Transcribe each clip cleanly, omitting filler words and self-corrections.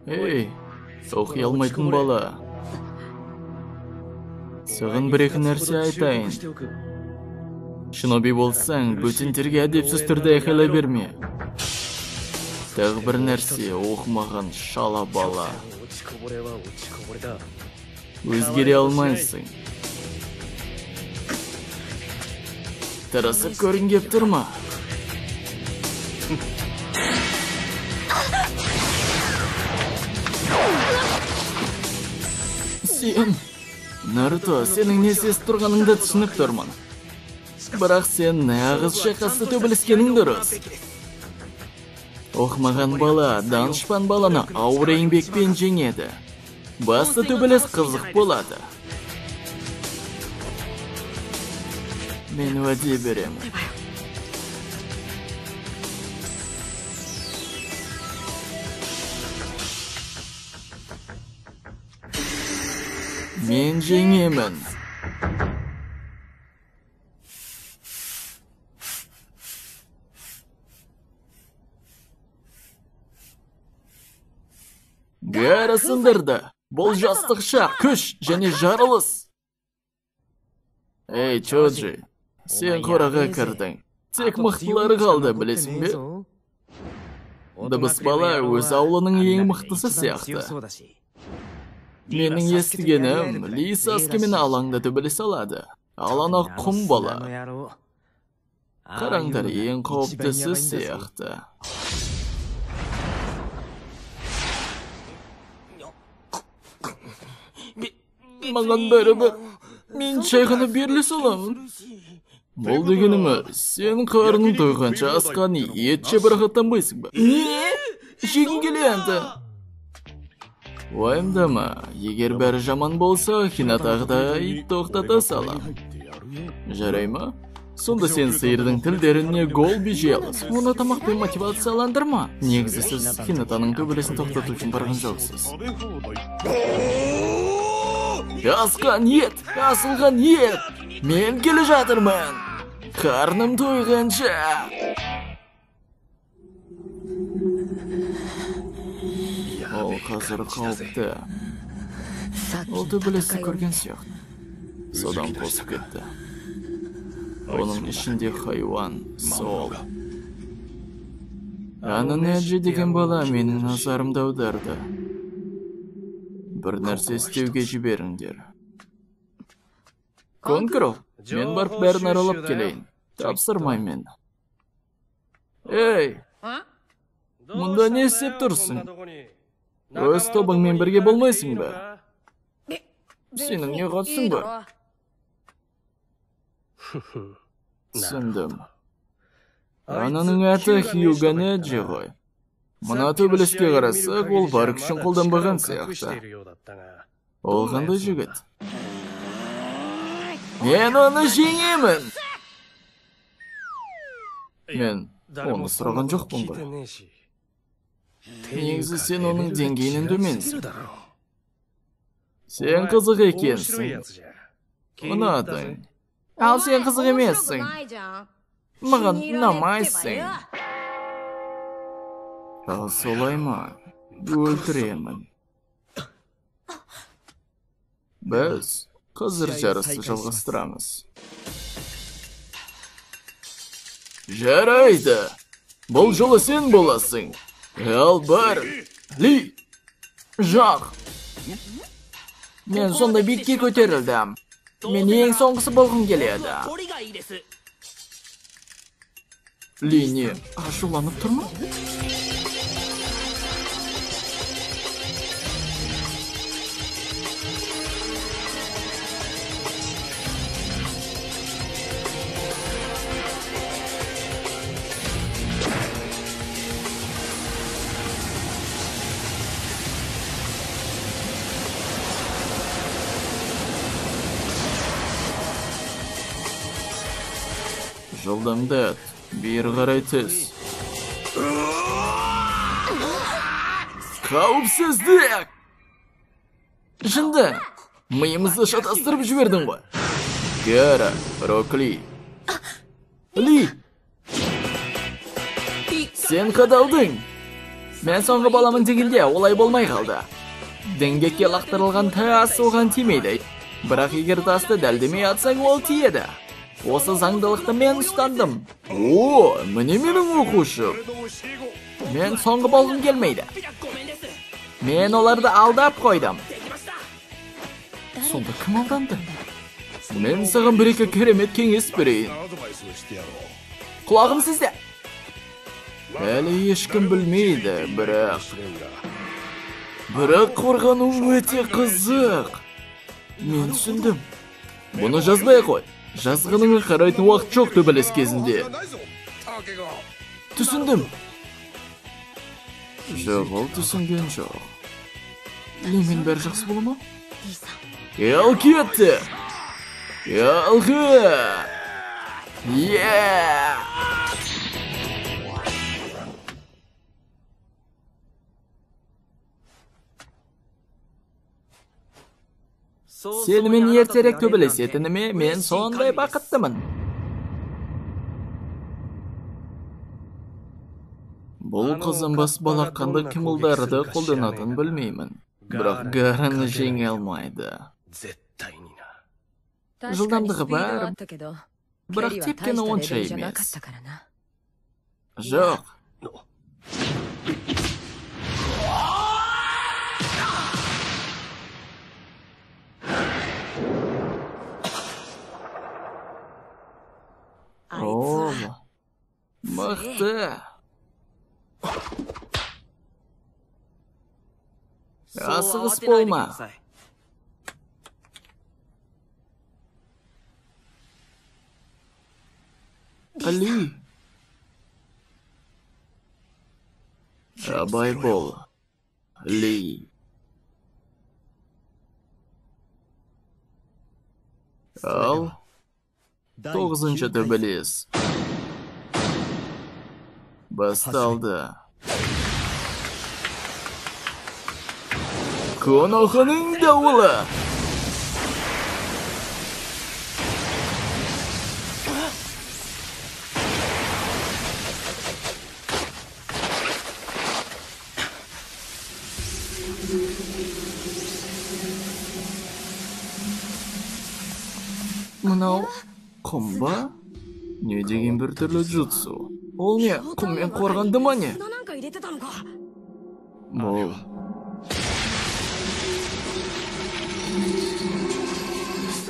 Эй, оқи алмайтын бала. Саған бір-екі нәрсе айтайын. Шиноби болсаң, бөтендерге әдепсіз түрде айқайлай берме. Тағы бір нәрсе, оқымаған шала бала. Өзгере алмайсың. Тырысып көрін кеп тұрма. Сен, Наруто, сенің не сес тұрғаныңды түсініп тұрмын. Бірақ сен нағыз шайқасты төбелескенің дұрыс. Оқымаған бала, данышпан баланы ауыр еңбекпен жеңеді. Басты төбелес қызық болады. Мен уәде беремін. Мен жеңемін. Бәрі сындырды. Бұл жастықша, күш және жарылыс. Эй, Чоджи, сен қораға кірдің. Тек мықтылары қалды, білесің бе? Дыбыс бала өз аулының ең мықтысы сияқты. Менің естігенім, Ли Саскемен алаңда төбелесе алады. Алана құм бала. Қараңдар, ең қауіптісі сияқты. Маған бәрібір, мен шайғаны берлі саламын. Бұл дегеніміз, сен қарының тойғанша асқан етше бір қаттанбайсың ба? Не? Жегін келеді. Уайымдама, егер бәрі жаман болса, Хинатағыда ит тоқтата салам. Жарай ма? Сонда сен сиырдың тілдеріне гол бежей алыс. Оны тамақпен мотивацияландырма. Негізі сіз Хинатаның төбелесін тоқтату үшін барған жоқсыз. Асқан ет, асылған ет. Мен келе жатырмын. Қарным тойғанша. Ол қазір қауіпті. Ол төбелесті көрген сияқты. Содан қосып кетті. Оның ішінде хайуан, сол. Анын әжі деген бала менің назарымды аударды. Бір нәрсе істеуге жіберіңдер. Конкро, мен барып бәрін аралап келейін. Тапсырмаймен. Эй, мұнда не істеп тұрсың? Өз тобыңмен бірге болмайсың ба? Сенің не қатысың ба? Түсіндім. Ананың аты Хьюга Неджи ғой. Мұна төбелеске қарасақ, ол бар күшін қолданбаған сияқты. Ол қандай жігіт? Мен оны жеңемін! Мен оны сұраған жоқпын ғой. Негізі сен оның деңгейінен төменсің. Сен қызық екенсің. Ұнадың. Ал сен қызық емессің. Маған ұнамайсың. Ал солай ма? Өлтіремін. Біз қазір жарысты жалғастырамыз. Жарайды. Бұл жолы сен боласың. Ал бар. Ли. Жақ. Мен сонда битке көтерілдім. Мен ең соңғысы болғым келеді. Ли не? Ашуланып тұрма? Жылдамдат, бері қарай түс. Қауіпсіздік! Жынды, миымызды шатастырып жібердің ғой. Гара, Рокли. Ли! Сен қадалдың. Мен соңғы баламын дегенде олай болмай қалды. Діңгекке лақтырылған тас оған тимейді. Бірақ егер тасты дәлдемей атсаң ол тиеді. Осы заңдылықты мен ұстандым. О, міне менің оқушым. Мен соңғы болғым келмейді. Мен оларды алдап қойдым. Сонда кім алданды? Мен саған бір-екі керемет кеңес берейін. Құлағым сізде. Әлі ешкім білмейді, бірақ қорғану өте қызық. Мен түсіндім. Бұны жазбай қой. Жазғаныңа қарайтын уақыт жоқ төбелес кезінде. Түсіндім. Жоқ, ол түсінген жоқ. Мен бәрі жақсы бола ма? Ел кетті. Елгі. Сенімен ертерек төбелесетініме мен сондай бақыттымын. Бұл қызынбас балақ қандай қимылдарды қолданатын білмеймін. Бірақ Гараны жеңе алмайды. Жылдамдығы бар, бірақ тепкені онша емес. Жоқ. О, мықты. Асығыс болма. Ли. Абай бол. Ли. Ал 9-шы төбелес. Басталды. Конохының дауылы. Мынау құм ба? Не деген бір түрлі jutsu? Ол не, құммен қорғанды ма не? Бұл.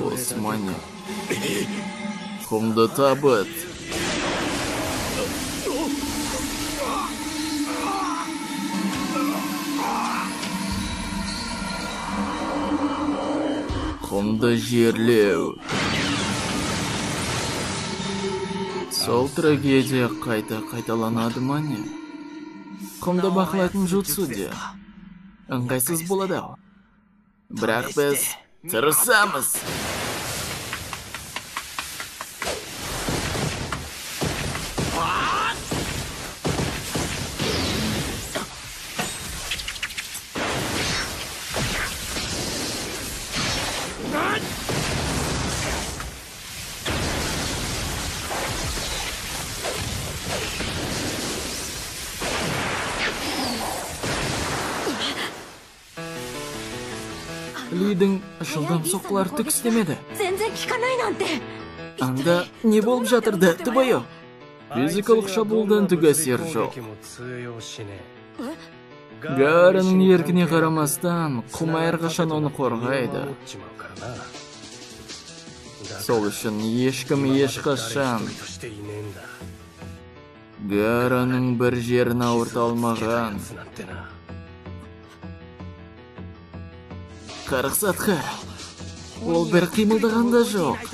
Османе. Құмды табыт. Құмды жерлеу. Сол трагедия қайталанады ма не? Құмды бақылайтын jutsu де. Ыңғайсыз болады. Бірақ біз тырысамыз. Лидің жылдам соққылар түк істемеді. Анда не болып жатырды, түбайы? Физикалық шабуылдан түк әсер жоқ. Гарының еркіне қарамастан, құм әрқашан оны қорғайды. Сол үшін ешкім ешқашан Гарының бір жерін ауырта алмаған. Қарықсатқа, ол бір қимылдағанда жоқ.